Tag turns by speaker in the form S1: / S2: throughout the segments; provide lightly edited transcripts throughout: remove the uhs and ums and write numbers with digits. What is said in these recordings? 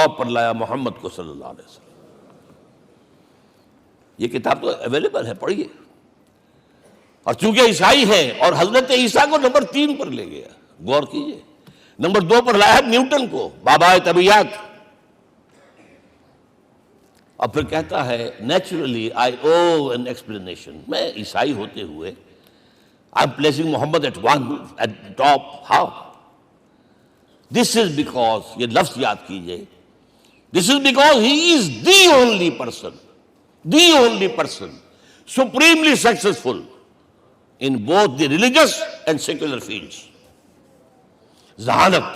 S1: Top پر لایا محمد کو صلی اللہ علیہ وسلم. یہ کتاب تو اویلیبل ہے، پڑھیے. اور چونکہ عیسائی ہے اور حضرت عیسیٰ کو نمبر 3 پر لے گیا، غور کیجئے. نمبر 2 پر لایا نیوٹن کو، بابائے طبیعیات. اور پھر کہتا ہے naturally I owe an explanation. میں عیسائی ہوتے ہوئے I am placing Muhammad at top. How? This is because, یہ لفظ یاد کیجئے، this is because he is the only person supremely successful in both the religious and secular fields. ذہانت،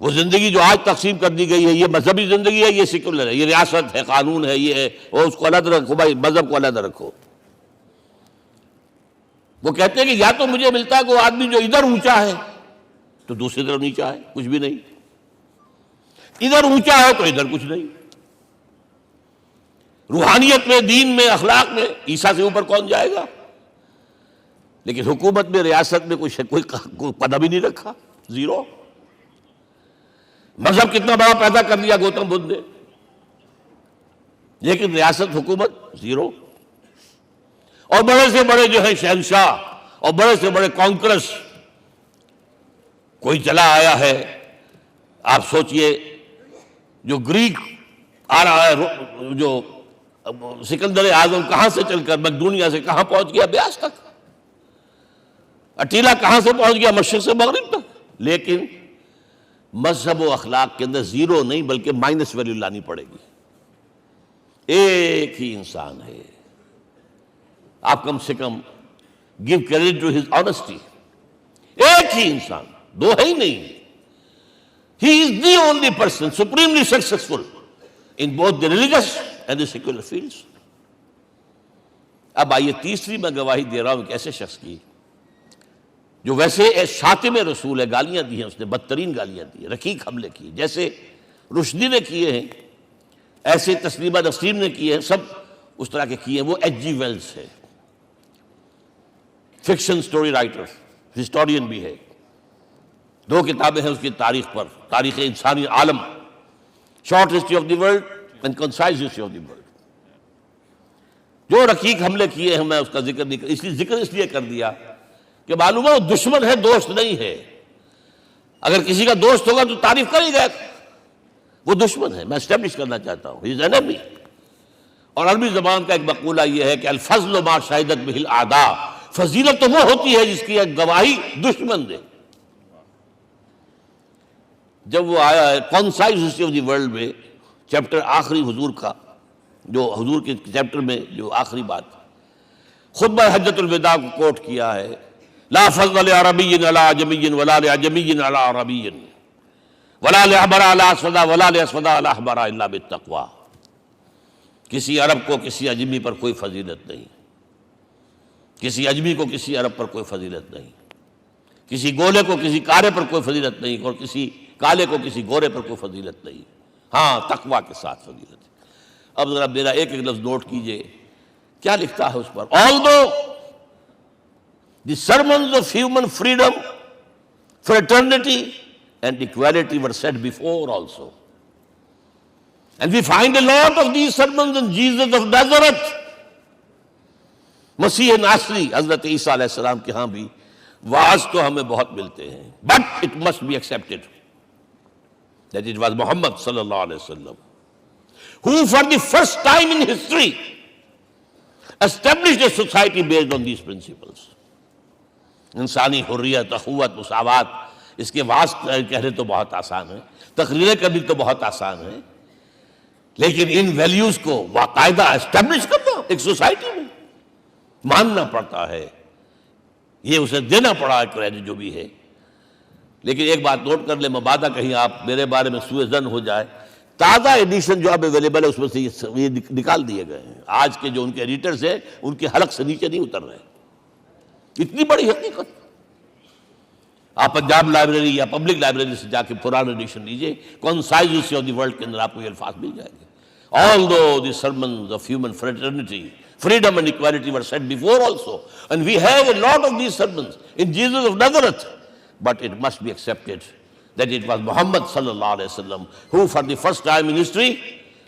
S1: وہ زندگی جو آج تقسیم کر دی گئی ہے، یہ مذہبی زندگی ہے، یہ سیکولر ہے، یہ ریاست ہے، قانون ہے، یہ ہے، اور اس کو علیحدہ رکھو بھائی، مذہب کو علیحدہ رکھو. وہ کہتے ہیں کہ یا تو مجھے ملتا ہے کہ وہ آدمی جو ادھر اونچا ہے تو دوسری طرف نیچا ہے، کچھ بھی نہیں. ادھر اونچا ہے تو ادھر کچھ نہیں. روحانیت میں، دین میں، اخلاق میں عیسیٰ سے اوپر کون جائے گا؟ لیکن حکومت میں، ریاست میں کوئی پدہ بھی نہیں رکھا، زیرو. مذہب کتنا بڑا پیدا کر دیا گوتم بدھ نے، لیکن ریاست، حکومت زیرو. اور بڑے سے بڑے جو ہیں شہنشاہ اور بڑے سے بڑے کانکرس، کوئی چلا آیا ہے. آپ سوچئے جو گریک آ رہا ہے، جو سکندر اعظم کہاں سے چل کر مقدونیہ سے کہاں پہنچ گیا؟ بیاس تک. اٹیلا کہاں سے پہنچ گیا؟ مشرق سے مغرب تک. لیکن مذہب و اخلاق کے اندر زیرو نہیں بلکہ مائنس ویلیو لانی پڑے گی. ایک ہی انسان ہے. آپ کم سے کم give credit to his honesty. ایک ہی انسان، دو ہے ہی نہیں. He is the only person supremely successful in both the religious and the secular fields. اب آئیے تیسری میں گواہی دے رہا ہوں ایک ایسے شخص کی جو ویسے شاتم رسول ہے، گالیاں دی ہیں اس نے، بدترین گالیاں دی ہیں، رقیق حملے کیے، جیسے رشدی نے کیے ہیں، ایسے تسلیمہ نسرین نے کیے ہیں، سب اس طرح کے کیے ہیں. وہ ایچ جی ویلز ہے، فکشن سٹوری رائٹر، ہسٹورین بھی ہے. 2 کتابیں ہیں اس کی تاریخ پر، تاریخ انسانی عالم، short history of the world and concise history of the world. جو رقیق حملے کیے ہیں میں اس کا ذکر نہیں، ذکر اس لیے کر دیا کہ معلوم ہے وہ دشمن ہے، دوست نہیں ہے. اگر کسی کا دوست ہوگا تو تعریف کرے گا. وہ دشمن ہے، میں اسٹیبلش کرنا چاہتا ہوں. ہی از انیمی. اور عربی زبان کا ایک مقولہ یہ ہے کہ الفضل ما شہدت بہ الاعداء. فضیلت تو وہ ہوتی ہے جس کی ایک گواہی دشمن دے. جب وہ آیا ہے concise history of the world میں، چیپٹر آخری حضور کا، جو حضور کے چیپٹر میں جو آخری بات خطبہ حجۃ الوداع کو کوٹ کیا ہے، لا فضل لعربی علی عجمی ولا لعجمی علی عربی ولا لأحمر علی اسود ولا لأسود علی احمر الا بالتقوی. کسی عرب کو کسی عجمی پر کوئی فضیلت نہیں، کسی عجمی کو کسی عرب پر کوئی فضیلت نہیں، کسی گولے کو کسی کارے پر کوئی فضیلت نہیں، اور کسی کالے کو کسی گورے پر کوئی فضیلت نہیں. ہاں، تقوی کے ساتھ فضیلت ہے. اب ذرا میرا ایک ایک لفظ نوٹ کیجئے، کیا لکھتا ہے اس پر. Although the sermons of human freedom, fraternity and equality were said before also, and we find a lot of these sermons in Jesus of Nazareth. مسیح ناصری حضرت عیسیٰ علیہ السلام کے ہاں بھی واعظ تو ہمیں بہت ملتے ہیں، but it must be accepted that it was Muhammad صلی اللہ علیہ وسلم who for the first time in history established a society based on these principles. انسانی حریت، اخوت، مساوات، اس کے واعظ کہنے تو بہت آسان ہے، تقریریں کرنی تو بہت آسان ہے، لیکن ان ویلیوز کو باقاعدہ اسٹیبلش کرنا ایک سوسائٹی میں ماننا پڑتا ہے. یہ اسے دینا پڑا کریڈٹ جو بھی ہے. لیکن ایک بات نوٹ کر لیں، مبادہ کہیں آپ میرے بارے میں سوء ظن ہو جائے، تازہ ایڈیشن جو اب اویلیبل ہے اس میں سے یہ نکال دیے گئے ہیں. آج کے جو ان کے ایڈیٹرز ہیں ان کے حلق سے نیچے نہیں اتر رہے. اتنی بڑی حقیقت. آپ پنجاب لائبریری یا پبلک لائبریری سے جا کے پرانا ایڈیشن لیجئے، concise history of the world کے اندر آپ کو یہ الفاظ مل جائیں گے. Although the sermons of human fraternity, freedom and equality were said before also, and we have a lot of these sermons in Jesus of Nazareth, but it must be accepted that it was Muhammad sallallahu alaihi wasallam who for the first time in history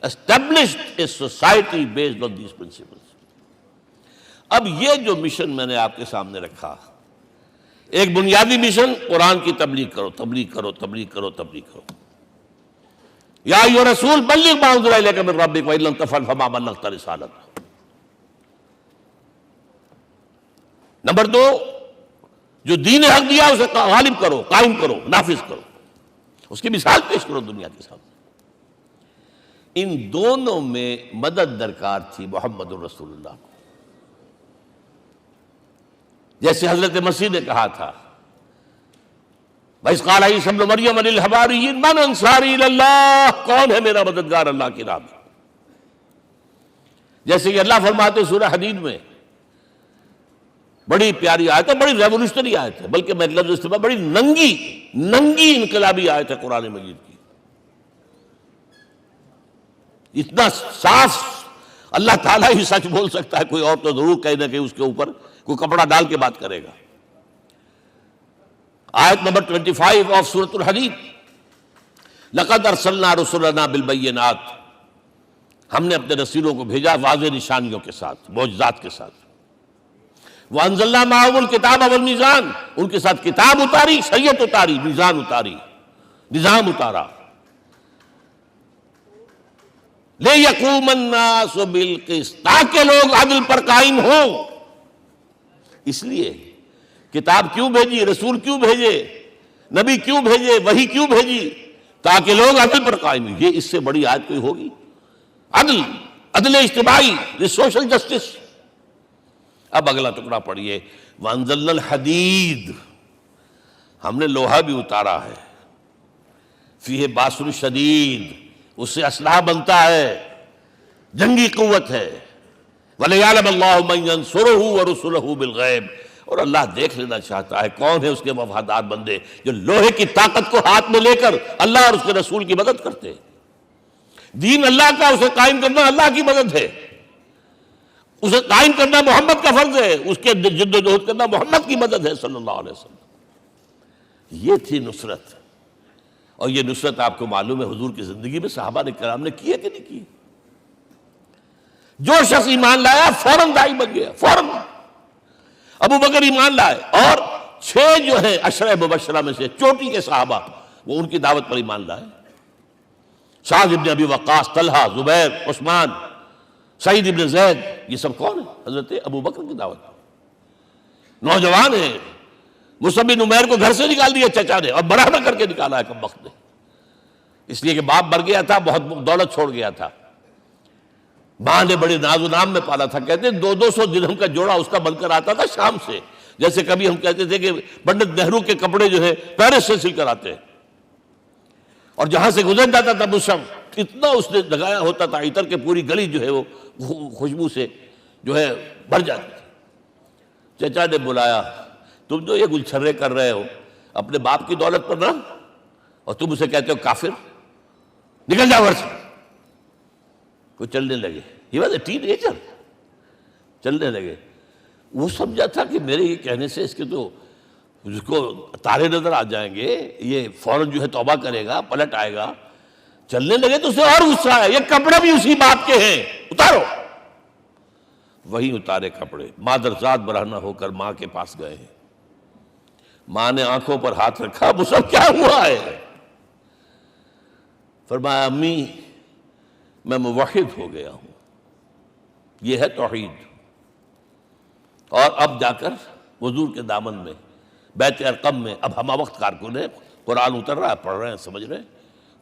S1: established a society based on these principles. اب یہ جو mission میں نے آپ کے سامنے رکھا، ایک بنیادی مشن قرآن کی تبلیغ کرو، تبلیغ کرو، تبلیغ کرو، تبلیغ کرو. یا ایھا رسول بلغ ما انزل الیک من ربک وان لم تفعل فما بلغت رسالتہ. نمبر 2، جو دین حق دیا اسے غالب کرو، قائم کرو، نافذ کرو، اس کی مثال پیش کرو دنیا کے سامنے. ان دونوں میں مدد درکار تھی محمد الرسول اللہ کو. جیسے حضرت مسیح نے کہا تھا، وَإِذْ قَالَ عِيسَىٰ ابْنُ مَرْيَمَ لِلْحَوَارِيِّينَ مَنْ أَنصَارِي إِلَى اللَّهِ، کون ہے میرا مددگار اللہ کی راہ میں. جیسے کہ اللہ فرماتے سورہ حدید میں، بڑی پیاری آیت ہے، بڑی ریولوشنری آیت ہے، بلکہ میں لفظ استعمال، بڑی ننگی انقلابی آیت ہے قرآن مجید کی. اتنا صاف اللہ تعالیٰ ہی سچ بول سکتا ہے، کوئی اور تو ضرور کہیں نہ کہیں اس کے اوپر کوئی کپڑا ڈال کے بات کرے گا. آیت نمبر 25 آف سورۃ الحدید، لقد ارسلنا رسلنا بالبینات، ہم نے اپنے رسولوں کو بھیجا واضح نشانیوں کے ساتھ، معجزات کے ساتھ. وانزلنا معهم الکتاب والمیزان، ان کے ساتھ کتاب اتاری، شریعت اتاری، میزان اتاری، نظام اتارا. لِيَقُومَ النَّاسُ بِالْقِسْطِ، تاکہ لوگ عدل پر قائم ہوں. اس لیے کتاب کیوں بھیجی، رسول کیوں بھیجے، نبی کیوں بھیجے، وحی کیوں بھیجی؟ تاکہ لوگ عدل پر قائم ہوں. یہ اس سے بڑی آیت کوئی ہوگی؟ عدل اجتماعی، سوشل جسٹس. اب اگلا ٹکڑا پڑھیے، وَأَنزَلْنَا الْحَدِيدَ، ہم نے لوہا بھی اتارا ہے، فِيهِ بَأْسٌ شَدِيدٌ، اس سے اسلحہ بنتا ہے، جنگی قوت ہے. وَلِيَعْلَمَ اللَّهُ مَن يَنصُرُهُ وَرُسُلَهُ بِالْغَيْبِ، اور اللہ دیکھ لینا چاہتا ہے کون ہے اس کے وفادار بندے جو لوہے کی طاقت کو ہاتھ میں لے کر اللہ اور اس کے رسول کی مدد کرتے ہیں. دین اللہ کا، اسے قائم کرنا اللہ کی مدد ہے، اسے قائم کرنا محمد کا فرض ہے، اس کے جد و جہد کرنا محمد کی مدد ہے صلی اللہ علیہ وسلم. یہ تھی نصرت. اور یہ نصرت آپ کو معلوم ہے حضور کی زندگی میں صحابہ نے کرام نے کی ہے کہ نہیں کی؟ جو شخص ایمان لایا فوراً داعی بن گیا، فوراً. ابو بکر ایمان لائے، اور 6 جو ہیں عشرہ مبشرہ میں سے چوٹی کے صحابہ، وہ ان کی دعوت پر ایمان لائے. سعد ابن ابی وقاص، طلحہ، زبیر، عثمان، سعید ابن زید، یہ سب کون ہیں؟ حضرت ابو بکر کی دعوت. نوجوان ہیں. مصعب بن عمیر کو گھر سے نکال دیا چچا نے، اور برہنہ کر کے نکالا ہے کم وقت نے، اس لیے کہ باپ مر گیا تھا، بہت دولت چھوڑ گیا تھا. ماں نے بڑے ناز و نام میں پالا تھا. کہتے ہیں 200 درہم کا جوڑا اس کا بن کر آتا تھا شام سے، جیسے کبھی ہم کہتے تھے کہ پنڈت نہرو کے کپڑے جو ہے پیرس سے سل کر آتے ہیں. اور جہاں سے گزر جاتا تھا مصعب، اتنا اس نے لگایا ہوتا تھا عطر کہ پوری گلی جو ہے وہ خوشبو سے جو ہے بھر جاتی تھی. چچا نے بلایا، تم جو یہ گلچھرے کر رہے ہو اپنے باپ کی دولت پر نہ، اور تم اسے کہتے ہو کافر، نکل جاؤ گھر سے. وہ چلنے لگے. He was a teenager. چلنے لگے. وہ سمجھا تھا کہ میرے یہ کہنے سے اس کے تو اس کو تارے نظر آ جائیں گے، یہ فوراً جو ہے توبہ کرے گا، پلٹ آئے گا. چلنے لگے تو اسے اور غصہ آیا، یہ کپڑے بھی اسی باپ کے ہیں، اتارو. وہی اتارے کپڑے. مادرزاد برہنہ ہو کر ماں کے پاس گئے ہیں. ماں نے آنکھوں پر ہاتھ رکھا، مصعب کیا ہوا ہے؟ فرمایا امی میں موحد ہو گیا ہوں. یہ ہے توحید. اور اب جا کر حضور کے دامن میں بیت ارقم میں اب ہمہ وقت کارکن ہے، قرآن اتر رہا ہے، پڑھ رہے ہیں، سمجھ رہے ہیں،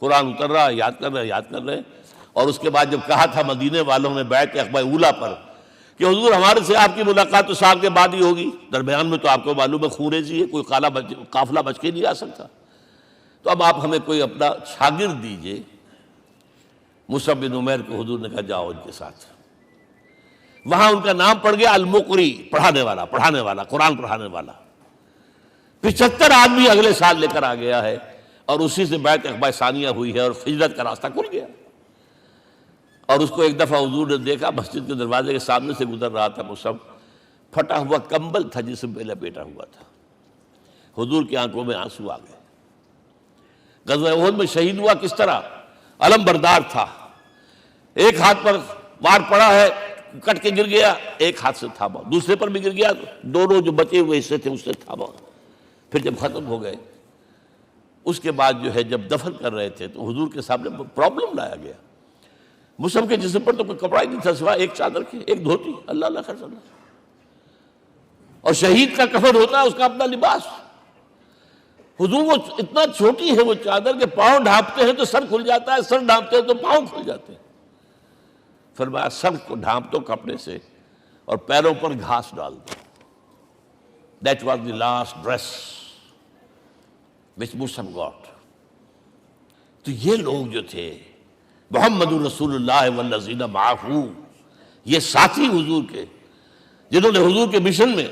S1: قرآن اتر رہا ہے، یاد کر رہے ہیں. اور اس کے بعد جب کہا تھا مدینے والوں نے بیعت عقبہ اولیٰ پر کہ حضور ہمارے سے آپ کی ملاقات تو سال کے بعد ہی ہوگی، درمیان میں تو آپ کو معلوم ہے خون ریزی ہے، کوئی قافلہ بچ کے نہیں آ سکتا، تو اب آپ ہمیں کوئی اپنا شاگرد دیجئے. مصعب بن عمیر کو حضور نے کہا جاؤ ان کے ساتھ. وہاں ان کا نام پڑ گیا المقری، پڑھانے والا، قرآن پڑھانے والا. 75 آدمی اگلے سال لے کر آ گیا ہے، اور اسی سے بیعت عقبہ ثانیہ ہوئی ہے، اور ہجرت کا راستہ کھل گیا. اور اس کو ایک دفعہ حضور نے دیکھا، مسجد کے دروازے کے سامنے سے گزر رہا تھا مصعب، پھٹا ہوا کمبل تھا جسم پہ لپیٹا ہوا تھا. حضور کی آنکھوں میں آنسو آ گئے. غزوہ احد میں شہید ہوا کس طرح؟ علم بردار تھا، ایک ہاتھ پر وار پڑا ہے، کٹ کے گر گیا، ایک ہاتھ سے تھاما، دوسرے پر بھی گر گیا، دونوں جو بچے ہوئے حصے تھے اس سے تھاما۔ پھر جب ختم ہو گئے، اس کے بعد جو ہے جب دفن کر رہے تھے تو حضور کے سامنے پرابلم لایا گیا۔ مصعب کے جسم پر تو کوئی کپڑا ہی نہیں تھا سوائے ایک چادر کے، ایک دھوتی، اللہ اللہ خیر اللہ۔ اور شہید کا کفن ہوتا ہے اس کا اپنا لباس، حضور وہ اتنا چھوٹی ہے وہ چادر کہ پاؤں ڈھانپتے ہیں تو سر کھل جاتا ہے، سر ڈھانپتے ہیں تو پاؤں کھل جاتے ہیں۔ فرمایا سر کو ڈھانپ دو کپڑے سے اور پیروں پر گھاس ڈال دو۔ That was the last dress which Musab got۔ تو یہ لوگ جو تھے محمد رسول اللہ والذین معہ، یہ ساتھی حضور کے جنہوں نے حضور کے مشن میں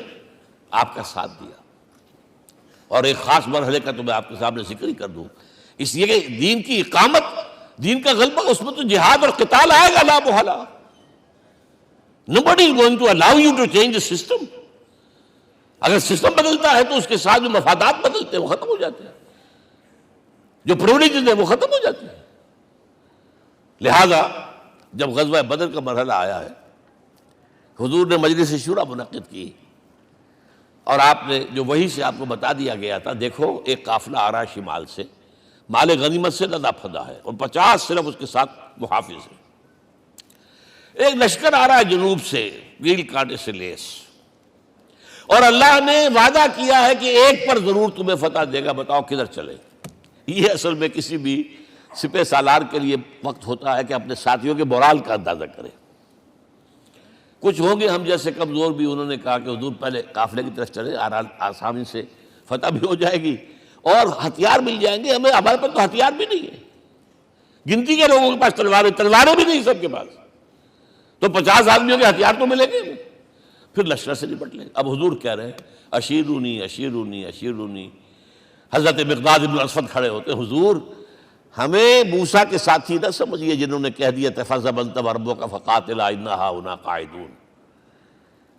S1: آپ کا ساتھ دیا۔ اور ایک خاص مرحلے کا تو میں آپ کے سامنے ذکر ہی کر دوں، اس لیے کہ دین کی اقامت، دین کا غلبہ، اس میں تو جہاد اور قتال آئے گا لا محالہ۔ Nobody is going to allow you to change the system۔ اگر سسٹم بدلتا ہے تو اس کے ساتھ جو مفادات بدلتے ہیں وہ ختم ہو جاتے ہیں، جو پرولیجز ہیں وہ ختم ہو جاتے ہیں۔ لہذا جب غزوہ بدر کا مرحلہ آیا ہے، حضور نے مجلس شورا منعقد کی، اور آپ نے جو وحی سے آپ کو بتا دیا گیا تھا، دیکھو ایک قافلہ آ رہا ہے شمال سے، مال غنیمت سے لدا پھدا ہے، اور 50 صرف اس کے ساتھ محافظ ہیں۔ ایک لشکر آ رہا ہے جنوب سے، گیل کانٹے سے لیس، اور اللہ نے وعدہ کیا ہے کہ ایک پر ضرور تمہیں فتح دے گا، بتاؤ کدھر چلے۔ یہ اصل میں کسی بھی سپہ سالار کے لیے وقت ہوتا ہے کہ اپنے ساتھیوں کے مورال کا اندازہ کرے۔ کچھ ہوں گے ہم جیسے کمزور بھی، انہوں نے کہا کہ حضور پہلے قافلے کی طرف چلے، آسانی سے فتح بھی ہو جائے گی اور ہتھیار مل جائیں گے ہمیں، ہمارے پاس تو ہتھیار بھی نہیں ہے، گنتی کے لوگوں کے پاس تلواریں بھی نہیں سب کے پاس، تو 50 آدمیوں کے ہتھیار تو ملیں گے، پھر لشکر سے نپٹ لیں۔ اب حضور کہہ رہے ہیں اشیرونی اشیرونی اشیرونی، حضرت مقداد بن اسود کھڑے ہوتے ہیں، حضور ہمیں موسیٰ کے ساتھی نہ سمجھیے جنہوں نے کہہ دیا فَاذْهَبْ أَنْتَ وَرَبُّكَ فَقَاتِلَا إِنَّا هَاهُنَا قَاعِدُونَ۔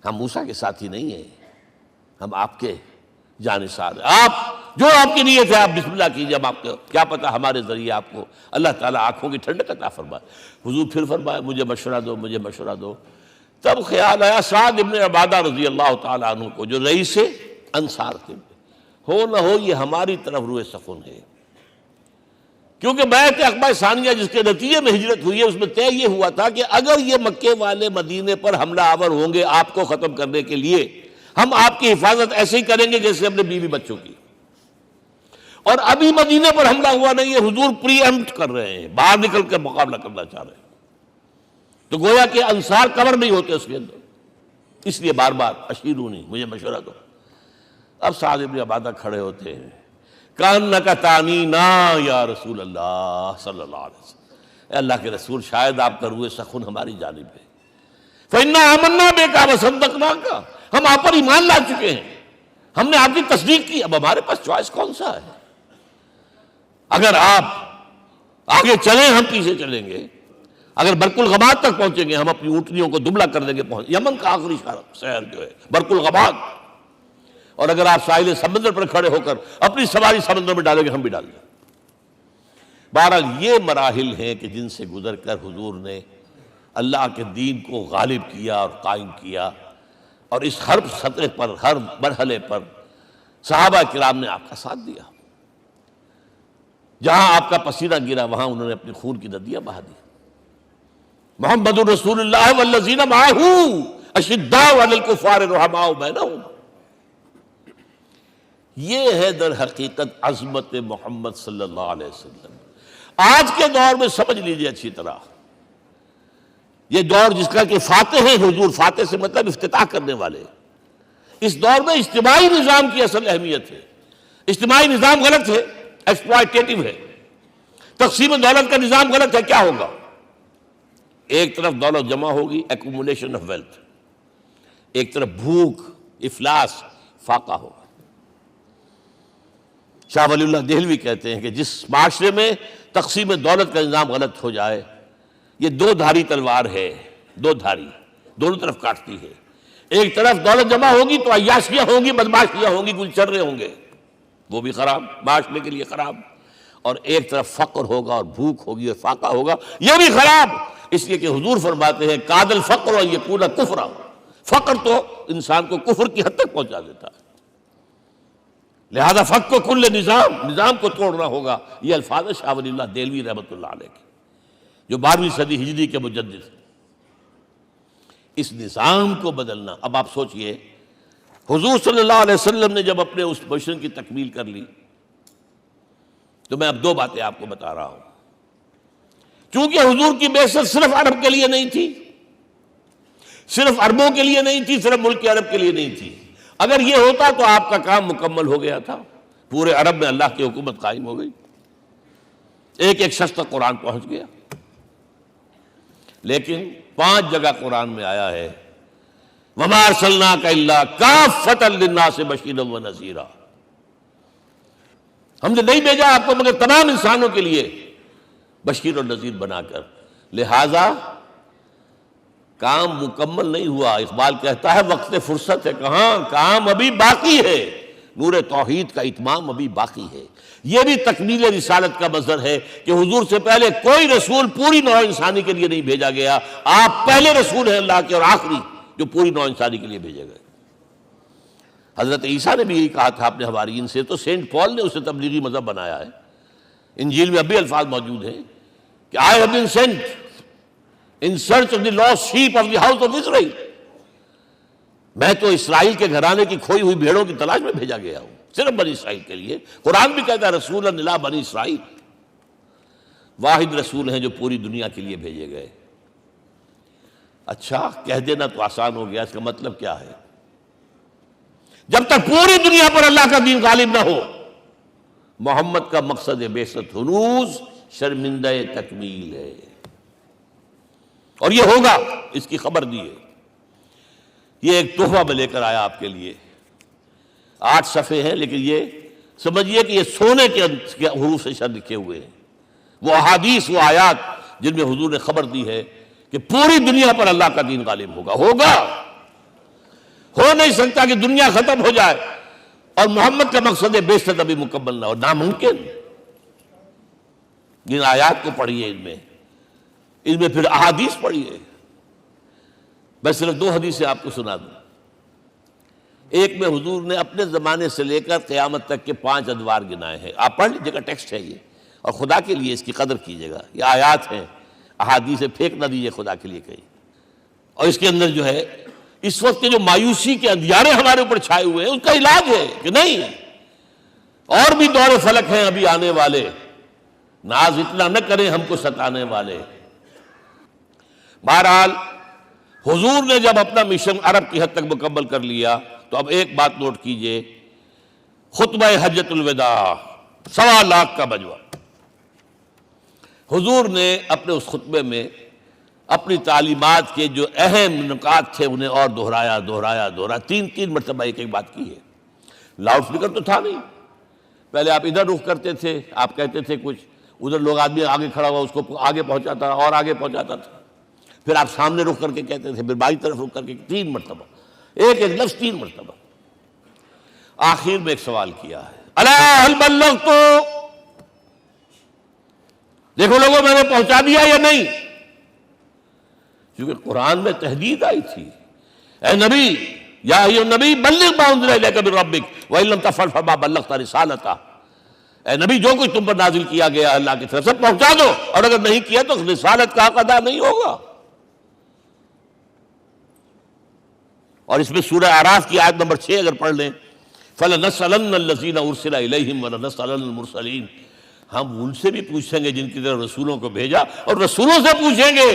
S1: ہم موسیٰ کے ساتھی نہیں ہیں، ہم آپ کے جانثار ہیں، آپ جو آپ کی نیت ہے آپ بسم اللہ کیجئے، ہم آپ کو کیا پتہ ہمارے ذریعے آپ کو اللہ تعالیٰ آنکھوں کی ٹھنڈک عطا فرمائے۔ حضور پھر فرمائے مجھے مشورہ دو، مجھے مشورہ دو۔ تب خیال آیا سعد ابن عبادہ رضی اللہ تعالیٰ عنہ کو، جو رئیس انصار تھے، ہو نہ ہو یہ ہماری طرف روئے سخن ہے، کیونکہ بیعت عقبہ ثانیہ جس کے نتیجے میں ہجرت ہوئی ہے اس میں طے یہ ہوا تھا کہ اگر یہ مکے والے مدینے پر حملہ آور ہوں گے آپ کو ختم کرنے کے لیے، ہم آپ کی حفاظت ایسے ہی کریں گے جیسے اپنے بیوی بچوں کی۔ اور ابھی مدینے پر حملہ ہوا نہیں ہے، حضور پری ایمپٹ کر رہے ہیں، باہر نکل کر مقابلہ کرنا چاہ رہے ہیں، تو گویا کہ انصار کور نہیں ہوتے اس کے اندر، اس لیے بار بار اشیرونی، مجھے مشورہ دو۔ اب سعد بن عبادہ کھڑے ہوتے ہیں، کأنک تعنینا یا رسول اللہ صلی اللہ علیہ وسلم، اے اللہ کے رسول شاید آپ کا روئے سخن ہماری جانب ہے، فإنا آمنا بک وصدقناک، ہم آپ پر ایمان لا چکے ہیں، ہم نے آپ کی تصدیق کی، اب ہمارے پاس چوائس کون سا ہے؟ اگر آپ آگے چلیں ہم پیچھے چلیں گے، اگر برق الغماد تک پہنچیں گے ہم اپنی اونٹنیوں کو دبلا کر دیں گے، یمن کا آخری شہر جو ہے برق الغماد، اور اگر آپ ساحل سمندر پر کھڑے ہو کر اپنی سواری سمندر میں ڈالیں گے ہم بھی ڈال دیں۔ بہرحال یہ مراحل ہیں کہ جن سے گزر کر حضور نے اللہ کے دین کو غالب کیا اور قائم کیا، اور اس ہر سطح پر، ہر مرحلے پر صحابہ کرام نے آپ کا ساتھ دیا، جہاں آپ کا پسینہ گرا وہاں انہوں نے اپنی خون کی ندیاں بہا دی۔ محمد رسول اللہ والذین معہ اشداء علی الکفار رحماء بینہم، یہ ہے در حقیقت عظمت محمد صلی اللہ علیہ وسلم۔ آج کے دور میں سمجھ لیجئے اچھی طرح، یہ دور جس کا کہ فاتح ہیں حضور، فاتح سے مطلب افتتاح کرنے والے، اس دور میں اجتماعی نظام کی اصل اہمیت ہے۔ اجتماعی نظام غلط ہے، ایکسپلائٹیٹو ہے، تقسیم دولت کا نظام غلط ہے۔ کیا ہوگا؟ ایک طرف دولت جمع ہوگی، ایکومولیشن آف ویلتھ، ایک طرف بھوک، افلاس، فاقہ ہوگا۔ شاہ ولی اللہ دہلوی کہتے ہیں کہ جس معاشرے میں تقسیم دولت کا نظام غلط ہو جائے، یہ دو دھاری تلوار ہے، دو دھاری، دونوں طرف کاٹتی ہے۔ ایک طرف دولت جمع ہوگی تو عیاشیاں ہوں گی، بدماشیاں ہوں گی، گلچرے ہوں گے، وہ بھی خراب، معاشرے کے لیے خراب، اور ایک طرف فقر ہوگا اور بھوک ہوگی اور فاقہ ہوگا، یہ بھی خراب، اس لیے کہ حضور فرماتے ہیں کاد الفقر ان یکون کفرا، فقر تو انسان کو کفر کی حد تک پہنچا دیتا ہے، لہذا فق کو کل نظام کو توڑنا ہوگا۔ یہ الفاظ ہے شاہ ولی اللہ دہلوی رحمۃ اللہ علیہ کے، جو 12ویں صدی ہجری کے مجدد ہیں۔ اس نظام کو بدلنا، اب آپ سوچئے حضور صلی اللہ علیہ وسلم نے جب اپنے اس مشن کی تکمیل کر لی، تو میں اب دو باتیں آپ کو بتا رہا ہوں۔ چونکہ حضور کی بعثت صرف عرب کے لیے نہیں تھی، صرف عربوں کے لیے نہیں تھی، صرف ملک عرب کے لیے نہیں تھی۔ اگر یہ ہوتا تو آپ کا کام مکمل ہو گیا تھا، پورے عرب میں اللہ کی حکومت قائم ہو گئی، ایک ایک شخص تک قرآن پہنچ گیا۔ لیکن 5 جگہ قرآن میں آیا ہے وَمَا أَرْسَلْنَاكَ إِلَّا كَافَّةً لِلنَّاسِ بَشِيرًا وَنَذِيرًا، ہم نے نہیں بھیجا آپ کو مگر تمام انسانوں کے لیے بشیر اور نذیر بنا کر۔ لہذا کام مکمل نہیں ہوا، اقبال کہتا ہے وقت فرصت ہے کہاں، کام ابھی باقی ہے، نور توحید کا اتمام ابھی باقی ہے۔ یہ بھی تکمیل رسالت کا مظہر ہے کہ حضور سے پہلے کوئی رسول پوری نوع انسانی کے لیے نہیں بھیجا گیا، آپ پہلے رسول ہیں اللہ کے اور آخری جو پوری نوع انسانی کے لیے بھیجے گئے۔ حضرت عیسیٰ نے بھی یہی کہا تھا اپنے حواریین سے، تو سینٹ پال نے اسے تبلیغی مذہب بنایا ہے۔ انجیل میں اب بھی الفاظ موجود ہیں کہ I have been sent in search of the lost sheep of the house of Israel، میں تو اسرائیل کے گھرانے کی کھوئی ہوئی بھیڑوں کی تلاش میں بھیجا گیا ہوں، صرف بنی اسرائیل کے لیے۔ قرآن بھی کہتا ہے رسول الی بنی اسرائیل، واحد رسول ہیں جو پوری دنیا کے لیے بھیجے گئے۔ اچھا کہہ دینا تو آسان ہو گیا، اس کا مطلب کیا ہے؟ جب تک پوری دنیا پر اللہ کا دین غالب نہ ہو، محمد کا مقصد بعثت ہنوز شرمندہ تکمیل ہے، اور یہ ہوگا، اس کی خبر دی ہے۔ یہ ایک تحفہ میں لے کر آیا آپ کے لیے، 8 صفحے ہیں، لیکن یہ سمجھیے کہ یہ سونے کے حروف سے شر لکھے ہوئے ہیں، وہ احادیث، وہ آیات جن میں حضور نے خبر دی ہے کہ پوری دنیا پر اللہ کا دین غالب ہوگا۔ ہو نہیں سکتا کہ دنیا ختم ہو جائے اور محمد کا مقصد بعثت ابھی مکمل نہ ہو، ناممکن۔ جن آیات کو پڑھیے، ان میں پھر احادیث پڑھیے۔ میں صرف 2 حدیثیں آپ کو سنا دوں۔ ایک میں حضور نے اپنے زمانے سے لے کر قیامت تک کے 5 ادوار گنائے ہیں، آپ پڑھ لیجیے گا، ٹیکسٹ ہے یہ، اور خدا کے لیے اس کی قدر کیجیے گا، یہ آیات ہیں، احادیث پھینک نہ دیجیے خدا کے لیے کہیں۔ اور اس کے اندر جو ہے اس وقت کے جو مایوسی کے اندھیارے ہمارے اوپر چھائے ہوئے ہیں، اس کا علاج ہے کہ نہیں، اور بھی دور فلک ہیں ابھی آنے والے، ناز اتنا نہ کریں ہم کو ستانے والے۔ بہرحال حضور نے جب اپنا مشن عرب کی حد تک مکمل کر لیا، تو اب ایک بات نوٹ کیجئے، خطبہ حجۃ الوداع 1.25 لاکھ کا بجوا، حضور نے اپنے اس خطبے میں اپنی تعلیمات کے جو اہم نکات تھے انہیں اور دہرایا 3 مرتبہ ایک بات کی ہے۔ لاؤڈ سپیکر تو تھا نہیں، پہلے آپ ادھر رخ کرتے تھے، آپ کہتے تھے کچھ، ادھر لوگ آدمی آگے کھڑا ہوا اس کو آگے پہنچاتا اور آگے پہنچاتا تھا، پھر آپ سامنے رخ کر کے کہتے تھے، پھر بائیں طرف رخ کر کے 3 مرتبہ، ایک لفظ 3 مرتبہ۔ آخر میں ایک سوال کیا ہے، الا هل بلغت، دیکھو لوگوں میں نے پہنچا دیا یا نہیں؟ کیونکہ قرآن میں تحدید آئی تھی، اے نبی، یا ایھا النبی بلغ ما انزل الیک من ربک وان لم تفعل فما بلغت رسالتہ، اے نبی جو کچھ تم پر نازل کیا گیا اللہ کی طرف سے پہنچا دو، اور اگر نہیں کیا تو رسالت کا حق ادا نہیں ہوگا۔ اور اس میں سورہ اعراف کی آیت نمبر 6 اگر پڑھ لیں، فَلَنَسْأَلَنَّ الَّذِينَ أُرْسِلَ إِلَيْهِمْ وَلَنَسْأَلَنَّ الْمُرْسَلِينَ، ہم ان سے بھی پوچھیں گے جن کی طرف رسولوں کو بھیجا، اور رسولوں سے پوچھیں گے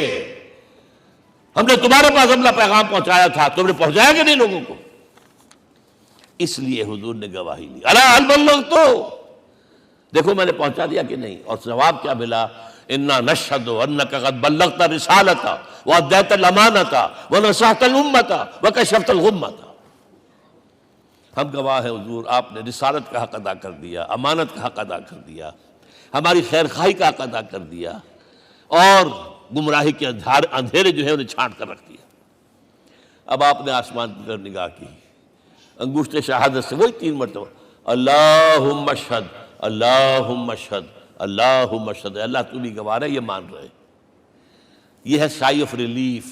S1: ہم نے تمہارے پاس اپنا پیغام پہنچایا تھا، تم نے پہنچایا کہ نہیں لوگوں کو؟ اس لیے حضور نے گواہی لی، الا هل بلغت، دیکھو میں نے پہنچا دیا کہ نہیں؟ اور جواب کیا ملا؟ انا نشہد انک قد بلغت رسالۃ وادیت الامانۃ ونصحت الامۃ وکشفت الغمۃ، ہم گواہ ہیں حضور آپ نے رسالت کا حق ادا کر دیا، امانت کا حق ادا کر دیا، ہماری خیر خواہی کا حق ادا کر دیا، اور گمراہی کے اندھیرے جو ہے انہیں چھانٹ کر رکھ دیا۔ اب آپ نے آسمان کی طرف نگاہ کی، انگشت شہادت سے وہی 3 مرتبہ اللہم اشہد اللہم اشہد اللہم اشہد، اللہ تو بھی گواہ ہے، یہ مان رہے۔ یہ ہے سائی آف ریلیف،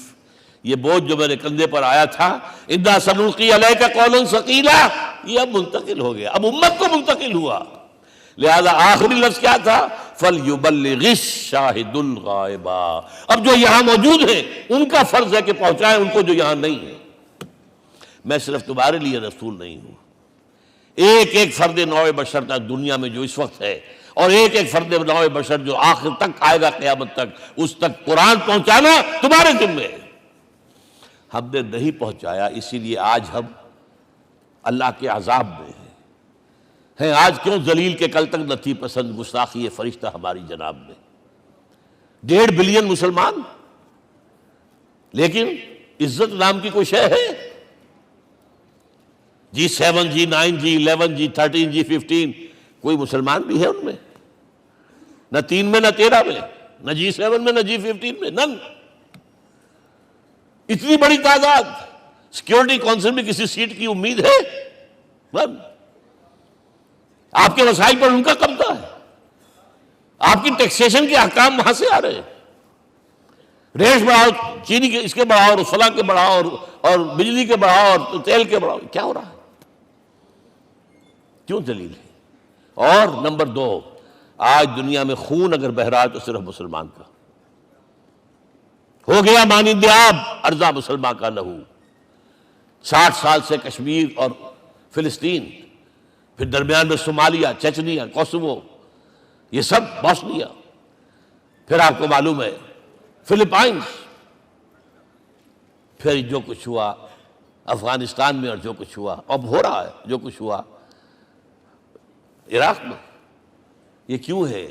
S1: یہ بوجھ جو میرے کندھے پر آیا تھا، اِنَّا سَنُلْقِي عَلَيْكَ قَوْلًا ثَقِيلًا، یہ اب منتقل ہو گیا، اب امت کو منتقل ہوا۔ لہذا آخری لفظ کیا تھا؟ فَلْيُبَلِّغِ الشَّاهِدُ الْغَائِبَ، اب جو یہاں موجود ہیں ان کا فرض ہے کہ پہنچائیں ان کو جو یہاں نہیں ہے۔ میں صرف تمہارے لیے رسول نہیں ہوں، ایک ایک فرد نوع بشر تک دنیا میں جو اس وقت ہے، اور ایک ایک فرد نوع بشر جو آخر تک آئے گا قیامت تک، اس تک قرآن پہنچانا تمہارے ذمہ ہے۔ ہم نے نہیں پہنچایا، اسی لیے آج ہم اللہ کے عذاب میں ہیں۔ آج کیوں ذلیل کے کل تک نہ تھی پسند گستاخی فرشتہ ہماری جناب میں؟ 1.5 بلین مسلمان، لیکن عزت نام کی کوئی شے ہے؟ G7 G9 G11 G13 G15 کوئی مسلمان بھی ہے ان میں؟ نہ 3 میں نہ 13 میں، نہ G7 میں نہ G15 میں، نن۔ اتنی بڑی تعداد، سیکیورٹی کونسل میں کسی سیٹ کی امید ہے؟ نن۔ آپ کے وسائل پر ان کا قبضہ ہے، آپ کی ٹیکسیشن کے احکام وہاں سے آ رہے ہیں۔ ریٹ بڑھاؤ، چینی کے اس کے بڑھاؤ، اور فلاں کے بڑھاؤ، اور بجلی کے بڑھاؤ، اور تیل کے بڑھاؤ، کیا ہو رہا ہے؟ کیوں دلیل ہے؟ اور نمبر 2، آج دنیا میں خون اگر بہ رہا ہے تو صرف مسلمان کا ہو گیا، مانند آب ارزاں مسلمان کا لہو۔ 60 سال سے کشمیر اور فلسطین، پھر درمیان میں صومالیہ، چچنیا، کوسوو، یہ سب بوسنیا، پھر آپ کو معلوم ہے فلپائنز، پھر جو کچھ ہوا افغانستان میں، اور جو کچھ ہوا اب ہو رہا ہے، جو کچھ ہوا عراق میں۔ یہ کیوں ہے؟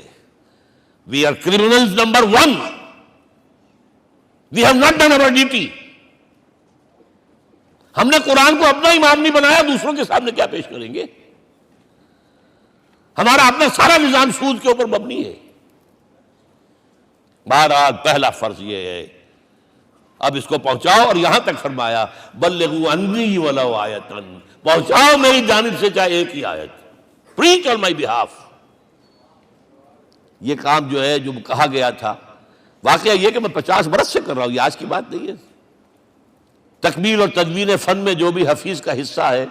S1: We are criminals number 1. We have not done our duty. ہم نے قرآن کو اپنا امام نہیں بنایا، دوسروں کے سامنے کیا پیش کریں گے؟ ہمارا اپنا سارا نظام سود کے اوپر مبنی ہے۔ بہرحال پہلا فرض یہ ہے، اب اس کو پہنچاؤ، اور یہاں تک فرمایا بلغوا عنی ولو آیۃ، پہنچاؤ میری جانب سے چاہے ایک ہی آیت، preach on my behalf۔ یہ کام جو ہے، جو کہا گیا تھا، واقعہ یہ کہ میں 50 برس سے کر رہا ہوں، یہ آج کی بات نہیں ہے۔ تکمیل اور تدوین فن میں جو بھی حفیظ کا حصہ ہے،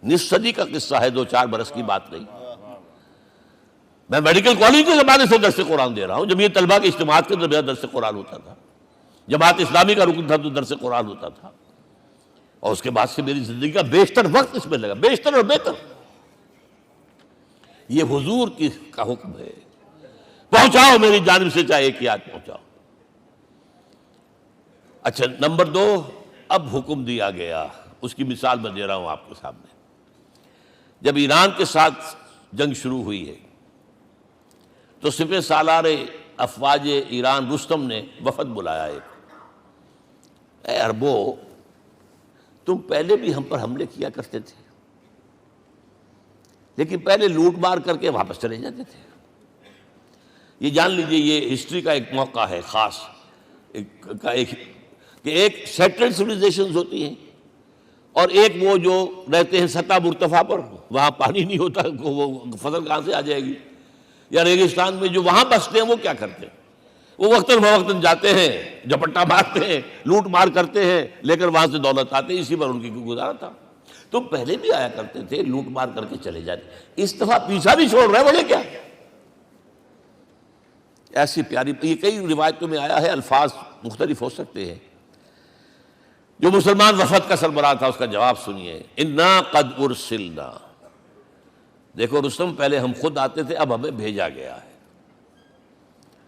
S1: نصف صدی کا قصہ ہے، 2-4 برس کی بات نہیں۔ میں میڈیکل کالج کے زمانے سے درس قرآن دے رہا ہوں، جب یہ طلبہ کے اجتماعات کے درمیان درس قرآن ہوتا تھا، جماعت اسلامی کا رکن تھا تو درس قرآن ہوتا تھا، اور اس کے بعد سے میری زندگی کا بیشتر وقت اس میں لگا، بیشتر اور بہتر۔ یہ حضور کا حکم ہے، پہنچاؤ میری جانب سے چاہے ایک یاد پہنچاؤ۔ اچھا، نمبر 2، اب حکم دیا گیا، اس کی مثال میں دے رہا ہوں آپ کے سامنے۔ جب ایران کے ساتھ جنگ شروع ہوئی ہے تو سپہ سالار افواج ایران رستم نے وفد بلایا ایک، اے عربو، تم پہلے بھی ہم پر حملے کیا کرتے تھے، لیکن پہلے لوٹ مار کر کے واپس چلے جاتے تھے۔ یہ جان لیجئے، یہ ہسٹری کا ایک موقع ہے خاص، کہ ایک سیٹلڈ سویلائزیشنز ہوتی ہیں، اور ایک وہ جو رہتے ہیں سطح مرتفع پر، وہاں پانی نہیں ہوتا، وہ فصل کہاں سے آ جائے گی؟ یا ریگستان میں جو وہاں بستے ہیں وہ کیا کرتے ہیں؟ وہ وقتاً فوقتاً جاتے ہیں، جھپٹا مارتے ہیں، لوٹ مار کرتے ہیں، لے کر وہاں سے دولت آتے ہیں، اسی پر ان کی گزارا تھا۔ تو پہلے بھی آیا کرتے تھے، لوٹ مار کر کے چلے جاتے، اس دفعہ پیچھا بھی چھوڑ رہے بولے کیا؟ ایسی پیاری، یہ کئی روایتوں میں آیا ہے، الفاظ مختلف ہو سکتے ہیں۔ جو مسلمان وفد کا سربراہ تھا اس کا جواب سنیے، انا قد ارسلنا، دیکھو رستم، پہلے ہم خود آتے تھے، اب ہمیں بھیجا گیا ہے۔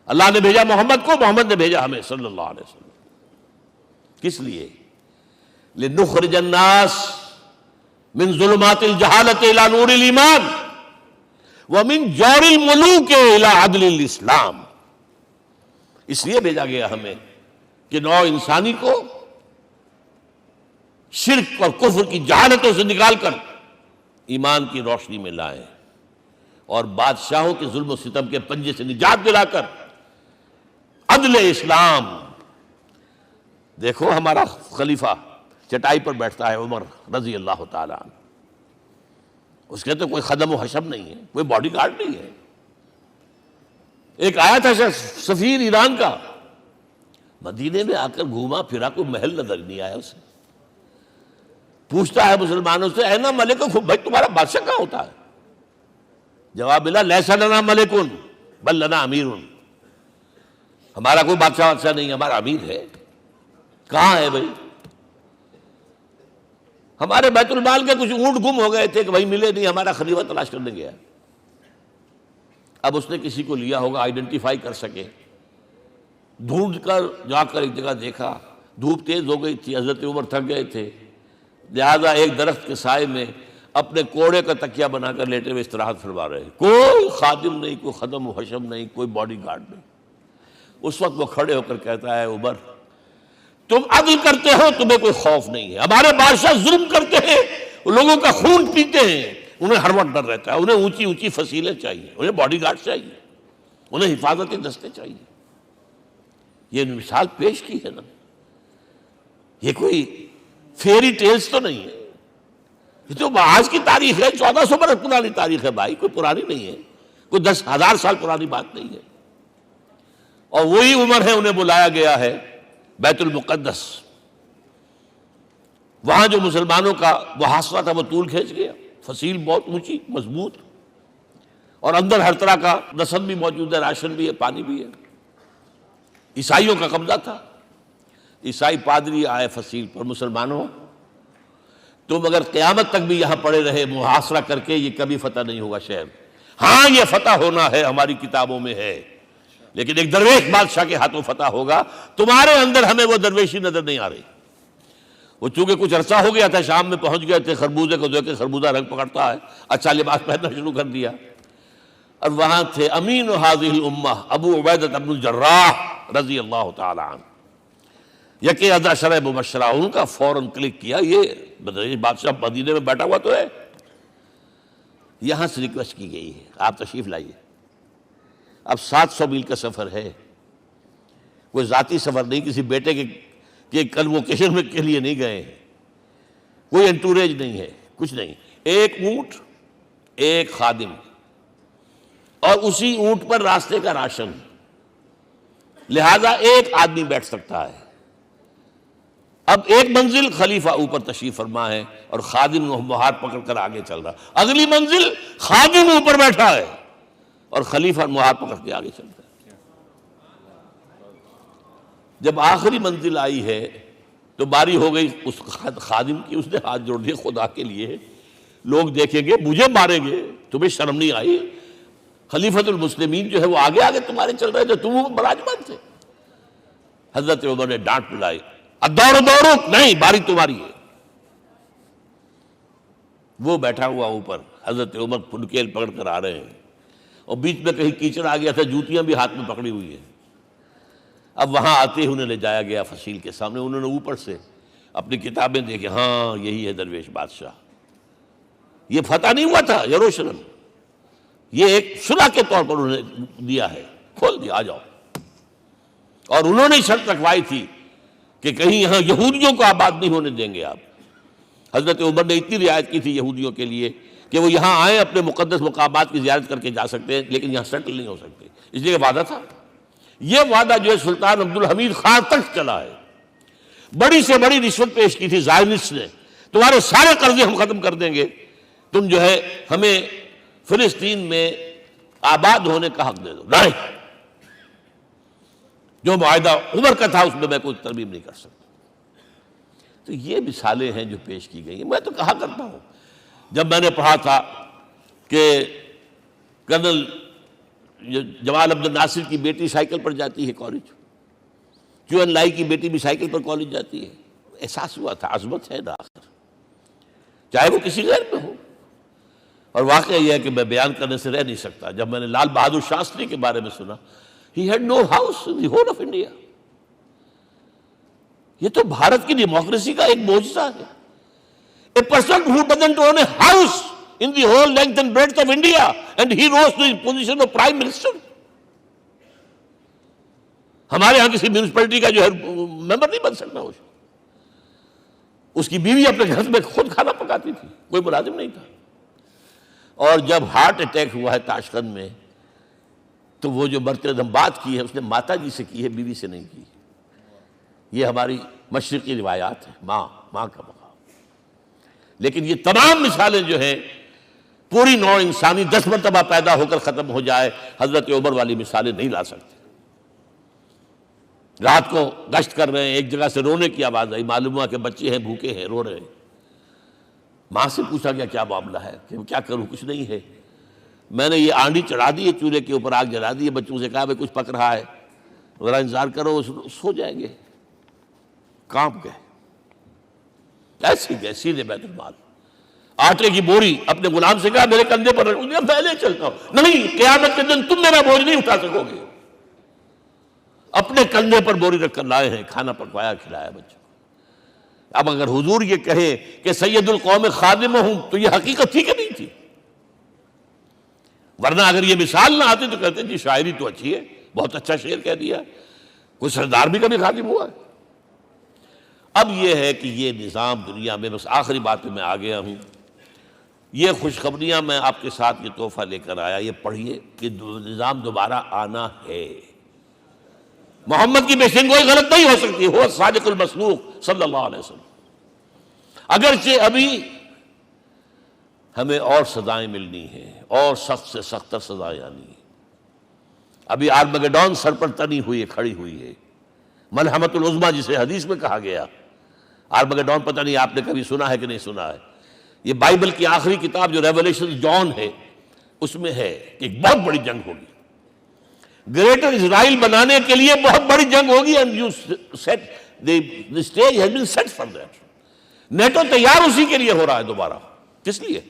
S1: اللہ نے بھیجا محمد کو، محمد نے بھیجا ہمیں صلی اللہ علیہ وسلم۔ کس لیے؟ لنخرج الناس من ظلمات الجہالت الى نور الایمان ومن جور الملوک الى عدل الاسلام۔ اس لیے بھیجا گیا ہمیں کہ نوع انسانی کو شرک اور کفر کی جہالتوں سے نکال کر ایمان کی روشنی میں لائیں، اور بادشاہوں کے ظلم و ستم کے پنجے سے نجات دلا کر عدل اسلام۔ دیکھو ہمارا خلیفہ چٹائی پر بیٹھتا ہے، عمر رضی اللہ تعالیٰ عنہ، اس کے تو کوئی خدم و حشم نہیں ہے، کوئی باڈی گارڈ نہیں ہے، ایک آیا تھا سفیر ایران کا، مدینے میں آ کر گھوما پھرا، کوئی محل نظر نہیں آیا اسے. پوچھتا ہے مسلمانوں سے اینا ملککم، بھائی تمہارا بادشاہ کہاں ہوتا ہے؟ جواب ملا لیس لنا ملکن بل لنا امیر، ہمارا کوئی بادشاہ نہیں، ہمارا امیر ہے. کہاں ہے بھائی؟ ہمارے بیت المال کے کچھ اونٹ گم ہو گئے تھے کہ بھائی ملے نہیں، ہمارا خلیفہ تلاش کرنے گیا. اب اس نے کسی کو لیا ہوگا، آئیڈینٹیفائی کر سکے، ڈھونڈ کر جا کر ایک جگہ دیکھا، دھوپ تیز ہو گئی تھی، حضرت عمر تھک گئے تھے، لہذا ایک درخت کے سائے میں اپنے کوڑے کا تکیہ بنا کر لیٹے ہوئے استراحت فرما رہے. کوئی خادم نہیں، کوئی خدم و حشم نہیں، کوئی باڈی گارڈ نہیں. اس وقت وہ کھڑے ہو کر کہتا ہے عمر تم عدل کرتے ہو، تمہیں کوئی خوف نہیں ہے. ہمارے بادشاہ ظلم کرتے ہیں، لوگوں کا خون پیتے ہیں، انہیں ہر وقت ڈر رہتا ہے، انہیں اونچی اونچی فصیلیں چاہیے، انہیں باڈی گارڈ چاہیے، انہیں حفاظتی دستے چاہیے. یہ مثال پیش کی ہے نا، یہ کوئی فیری ٹیلز تو نہیں ہے، یہ تو آج کی تاریخ ہے، 1400 برس پرانی تاریخ ہے بھائی، کوئی پرانی نہیں ہے، کوئی 10,000 سال پرانی بات نہیں ہے. اور وہی عمر ہے، انہیں بلایا گیا ہے بیت المقدس. وہاں جو مسلمانوں کا محاصرہ تھا وہ طول کھینچ گیا، فصیل بہت اونچی مضبوط، اور اندر ہر طرح کا رسد بھی موجود ہے، راشن بھی ہے، پانی بھی ہے. عیسائیوں کا قبضہ تھا. عیسائی پادری آئے فصیل پر، مسلمانوں تم اگر قیامت تک بھی یہاں پڑے رہے محاصرہ کر کے، یہ کبھی فتح نہیں ہوگا شہر. ہاں یہ فتح ہونا ہے، ہماری کتابوں میں ہے، لیکن ایک درویش بادشاہ کے ہاتھوں فتح ہوگا. تمہارے اندر ہمیں وہ درویشی نظر نہیں آ رہی. وہ چونکہ کچھ عرصہ ہو گیا تھا، شام میں پہنچ گئے تھے، خربوزے کو دیکھ کے خربوزہ رنگ پکڑتا ہے، اچھا لباس پہننا شروع کر دیا. اور وہاں تھے امین هذه الامہ ابو عبیدہ بن الجراح رضی اللہ تعالی عنہ، یکی 10 مبشرہ. ان کا فوراً کلک کیا، یہ بادشاہ مدینے میں بیٹھا ہوا تو ہے. یہاں سے ریکویسٹ کی گئی ہے آپ تشریف لائیے. اب 700 میل کا سفر ہے، کوئی ذاتی سفر نہیں، کسی بیٹے کے کنووکیشن میں کے لیے نہیں گئے ہیں، کوئی انٹوریج نہیں ہے، کچھ نہیں. ایک اونٹ، ایک خادم، اور اسی اونٹ پر راستے کا راشن، لہذا ایک آدمی بیٹھ سکتا ہے. اب ایک منزل خلیفہ اوپر تشریف فرما ہے اور خادم ہاتھ پکڑ کر آگے چل رہا. اگلی منزل خادم اوپر بیٹھا ہے اور خلیفہ ہاتھ پکڑ کے آگے چل رہا ہے. جب آخری منزل آئی ہے تو باری ہو گئی اس خادم کی. اس نے ہاتھ جوڑ دیے، خدا کے لیے لوگ دیکھیں گے، مجھے ماریں گے، تمہیں شرم نہیں آئی؟ خلیفۃ المسلمین جو ہے وہ آگے آگے تمہارے چل رہے تھے، تم وہ براجمان تھے. حضرت عمر نے ڈانٹ پلائی، الدور دورک، نہیں، باری تمہاری ہے. وہ بیٹھا ہوا اوپر، حضرت عمر پنکیل پکڑ کر آ رہے ہیں، اور بیچ میں کہیں کیچڑ آ گیا تھا، جوتیاں بھی ہاتھ میں پکڑی ہوئی ہیں. اب وہاں آتے ہی انہیں لے جایا گیا فصیل کے سامنے. انہوں نے اوپر سے اپنی کتابیں دیکھیں، ہاں یہی ہے درویش بادشاہ. یہ فتح نہیں ہوا تھا یروشلم، یہ ایک صلح کے طور پر انہوں نے دیا ہے، کھول دیا، آ جاؤ. اور انہوں نے شرط رکھوائی تھی کہ کہیں یہاں یہودیوں کو آباد نہیں ہونے دیں گے آپ. حضرت عمر نے اتنی رعایت کی تھی یہودیوں کے لیے کہ وہ یہاں آئیں، اپنے مقدس مقامات کی زیارت کر کے جا سکتے ہیں، لیکن یہاں سیٹل نہیں ہو سکتے. اس لیے وعدہ تھا. یہ وعدہ جو ہے سلطان عبدالحمید خان تک چلا ہے. بڑی سے بڑی رشوت پیش کی تھی زائنسٹ نے، تمہارے سارے قرضے ہم ختم کر دیں گے، تم جو ہے ہمیں فلسطین میں آباد ہونے کا حق دے دو. نہیں، جو معاہدہ عمر کا تھا اس میں میں کوئی ترمیم نہیں کر سکتا. تو یہ مثالیں ہیں جو پیش کی گئی ہیں. میں تو کہا کرتا ہوں، جب میں نے پڑھا تھا کہ کرنل جمال عبد الناصر کی بیٹی سائیکل پر جاتی ہے کالج، چون لائی کی بیٹی بھی سائیکل پر کالج جاتی ہے، احساس ہوا تھا عظمت ہے نا آخر، چاہے وہ کسی غیر میں ہو. اور واقعہ یہ ہے کہ میں بیان کرنے سے رہ نہیں سکتا. جب میں نے لال بہادر شاستری کے بارے میں سنا، he had no house in the whole of India. یہ تو بھارت کی ڈیموکریسی کا ایک معجزہ ہے. A person who doesn't own a house in the whole length and breadth of India, and he rose to the position of Prime Minister. ہمارے ہاں کسی میونسپلٹی کا جو ہے ممبر نہیں بن سکتا. اس کی بیوی اپنے گھر میں خود کھانا پکاتی تھی، کوئی ملازم نہیں تھا. اور جب ہارٹ اٹیک ہوا ہے تاشقند میں تو وہ جو مرتد ہم بات کی ہے اس نے ماتا جی سے کی ہے، بیوی سے نہیں کی۔ یہ ہماری مشرقی روایات ہیں، ماں کا مقام۔ لیکن یہ تمام مثالیں جو ہیں پوری نوع انسانی 10 مرتبہ پیدا ہو کر ختم ہو جائے، حضرت عمر والی مثالیں نہیں لا سکتے۔ رات کو گشت کر رہے ہیں، ایک جگہ سے رونے کی آواز آئی، معلوم ہوا کہ بچے ہیں، بھوکے ہیں، رو رہے ہیں۔ ماں سے پوچھا گیا کیا معاملہ ہے؟ کہ کیا کروں، کچھ نہیں ہے، میں نے یہ آنڈی چڑھا دی ہے چولہے کے اوپر، آگ جلا دی ہے، بچوں سے کہا کچھ پک رہا ہے، ذرا انتظار کرو، سو جائیں گے۔ کانپ گئے، ایسے گئے سیدھے بیت المال، آٹے کی بوری اپنے غلام سے کہا میرے کندھے پر رکھ، میں لے چلتا ہوں۔ نہیں، قیامت کے دن تم میرا بوجھ نہیں اٹھا سکو گے۔ اپنے کندھے پر بوری رکھ کر لائے ہیں، کھانا پکوایا، کھلایا بچوں کو۔ اب اگر حضور یہ کہے کہ سید القوم خادم ہوں تو یہ حقیقت تھی کہ نہیں تھی؟ ورنہ اگر یہ مثال نہ آتی تو کہتے جی شاعری تو اچھی ہے، بہت اچھا شعر کہہ دیا، کوئی سردار بھی کبھی خادم ہوا ہے۔ اب یہ ہے کہ یہ نظام دنیا میں، بس آخری بات پہ میں آ گیا ہوں، یہ خوشخبریاں میں آپ کے ساتھ یہ تحفہ لے کر آیا، یہ پڑھیے کہ نظام دوبارہ آنا ہے۔ محمد کی پیشین گوئی غلط نہیں ہو سکتی، ہو صادق المصدوق صلی اللہ علیہ وسلم۔ اگرچہ ابھی ہمیں اور سزائیں ملنی ہیں، اور سخت سے سختر سزائیں آنی ہیں۔ ابھی آرمگڈون سر پر تنی ہوئی ہے، کھڑی ہوئی ہے، ملحمۃ العظمیٰ جسے حدیث میں کہا گیا۔ آرمگڈون پتہ نہیں آپ نے کبھی سنا ہے کہ نہیں سنا ہے؟ یہ بائبل کی آخری کتاب جو ریولیشن جان ہے اس میں ہے کہ ایک بہت بڑی جنگ ہوگی، گریٹر اسرائیل بنانے کے لیے بہت بڑی جنگ ہوگی، and you set the stage has been set for that۔ NATO تیار اسی کے لیے ہو رہا ہے دوبارہ۔ کس لیے؟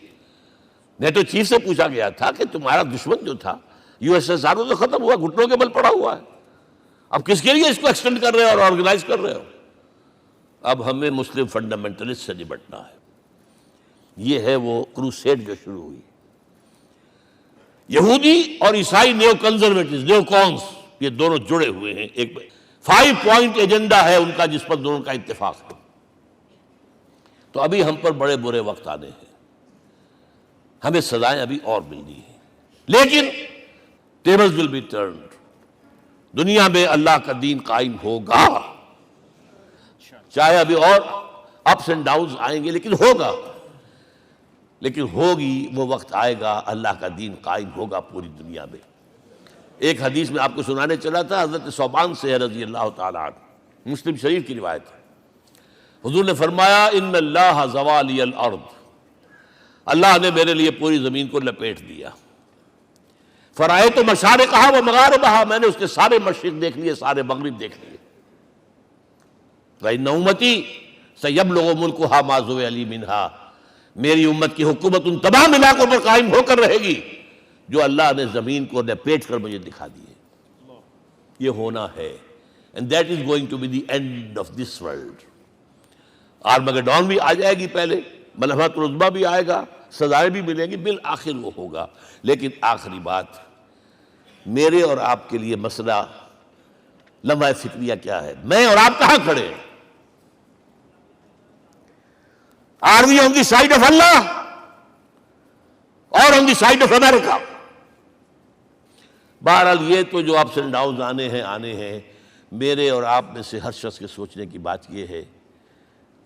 S1: نیٹو چیف سے پوچھا گیا تھا کہ تمہارا دشمن جو تھا USSR تو ختم ہوا، گھٹنوں کے بل پڑا ہوا ہے، اب کس کے لیے اس کو ایکسٹینڈ کر رہے ہو اور آرگنائز کر رہے ہو؟ اب ہمیں مسلم فنڈامنٹلسٹ سے نمٹنا ہے۔ یہ ہے وہ کروسیڈ جو شروع ہوئی۔ یہودی اور عیسائی نیو کنزرویٹوز، نیو کونس، یہ دونوں جڑے ہوئے ہیں، ایک 5 پوائنٹ ایجنڈا ہے ان کا جس پر دونوں کا اتفاق ہے۔ تو ابھی ہم پر بڑے برے وقت آنے ہیں، ہمیں سزائیں ابھی اور ملنی ہیں، لیکن tables will be turned۔ دنیا میں اللہ کا دین قائم ہوگا، چاہے ابھی اور اپس اینڈ ڈاؤنز آئیں گے، لیکن ہوگا، لیکن ہوگی، وہ وقت آئے گا اللہ کا دین قائم ہوگا پوری دنیا میں۔ ایک حدیث میں آپ کو سنانے چلا تھا، حضرت ثوبان سے رضی اللہ تعالیٰ عنہ، مسلم شریف کی روایت ہے۔ حضور نے فرمایا ان اللہ زوالی الارض، اللہ نے میرے لیے پوری زمین کو لپیٹ دیا۔ فرائیت مشارقہا و مغاربہا، میں نے اس کے سارے مشرق دیکھ لیے، سارے مغرب دیکھ لیے۔ وَإِنَّ أُمَّتِي سَيَبْلُغُ مُلْكُهَا مَا زُوِّئَ لِي مِنْهَا، میری امت کی حکومت ان تمام علاقوں پر قائم ہو کر رہے گی جو اللہ نے زمین کو لپیٹ کر مجھے دکھا دیے۔ یہ ہونا ہے، and that is going to be the end of this world۔ Armageddon بھی آ جائے گی، پہلے ملحمۃ العظمیٰ بھی آئے گا، سزائیں بھی ملیں گی، بالآخر وہ ہوگا۔ لیکن آخری بات، میرے اور آپ کے لیے مسئلہ لمحہ فکریہ کیا ہے؟ میں اور آپ کہاں کھڑے ہیں؟ Are we on the side of Allah or on the side of America؟ بہرحال یہ تو جو اپس اینڈ ڈاؤنز آنے ہیں، میرے اور آپ میں سے ہر شخص کے سوچنے کی بات یہ ہے،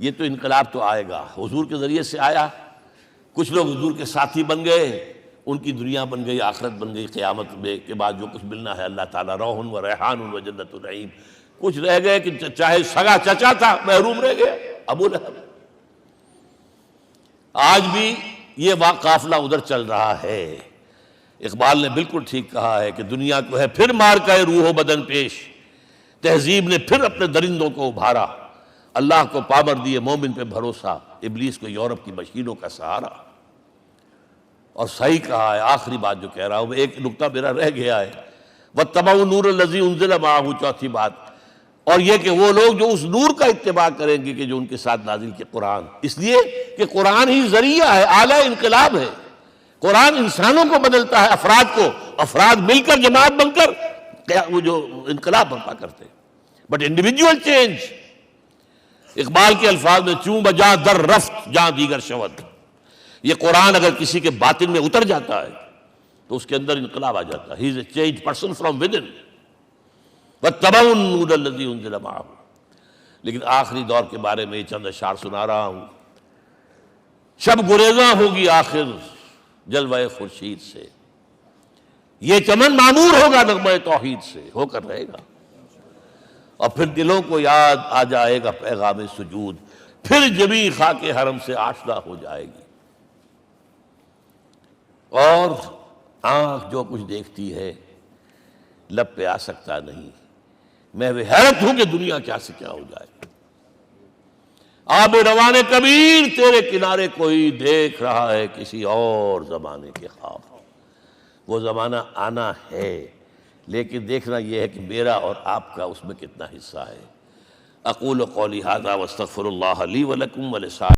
S1: یہ تو انقلاب تو آئے گا، حضور کے ذریعے سے آیا، کچھ لوگ حضور کے ساتھی بن گئے، ان کی دنیا بن گئی، آخرت بن گئی، قیامت میں کے بعد جو کچھ ملنا ہے اللہ تعالیٰ روح و ریحان و جنت النعیم۔ کچھ رہ گئے کہ چاہے سگا چچا تھا محروم رہ گئے، ابو لہب۔ آج بھی یہ قافلہ ادھر چل رہا ہے۔ اقبال نے بالکل ٹھیک کہا ہے کہ دنیا کو ہے پھر مار کا روح و بدن پیش، تہذیب نے پھر اپنے درندوں کو ابھارا، اللہ کو پامر دیے مومن پہ بھروسہ، ابلیس کو یورپ کی مشینوں کا سہارا۔ اور صحیح کہا ہے، آخری بات جو کہہ رہا ہوں، ایک نقطہ میرا رہ گیا ہے، وَاتَّبَعُوا النُّورَ الَّذِي أُنزِلَ مَعَهُ، چوتھی بات، اور یہ کہ وہ لوگ جو اس نور کا اتباع کریں گے کہ جو ان کے ساتھ نازل کے قرآن، اس لیے کہ قرآن ہی ذریعہ ہے، آلہ انقلاب ہے۔ قرآن انسانوں کو بدلتا ہے، افراد کو، افراد مل کر جماعت بن کر وہ جو انقلاب برپا کرتے ہیں، بٹ انڈیویجول چینج۔ اقبال کے الفاظ میں چوں بجا در رفت جہاں دیگر شود، یہ قرآن اگر کسی کے باطن میں اتر جاتا ہے تو اس کے اندر انقلاب آ جاتا ہے. He is a change person from within واتبعوا النور الذی انزل معہ. لیکن آخری دور کے بارے میں یہ چند اشعار سنا رہا ہوں. شب گریزاں ہوگی آخر جلوہ خورشید سے، یہ چمن معمور ہوگا نغمہ توحید سے، ہو کر رہے گا. اور پھر دلوں کو یاد آ جائے گا پیغام سجود، پھر جبیں خاک حرم سے آشنا ہو جائے گی. اور آنکھ جو کچھ دیکھتی ہے لب پہ آ سکتا نہیں. میں وہ حیرت ہوں کہ دنیا کیا سے کیا ہو جائے. آب روان کبیر تیرے کنارے کوئی دیکھ رہا ہے کسی اور زمانے کے خواب. وہ زمانہ آنا ہے، لیکن دیکھنا یہ ہے کہ میرا اور آپ کا اس میں کتنا حصہ ہے. اقول قولی ھذا واستغفر اللہ لی ولکم ولسائر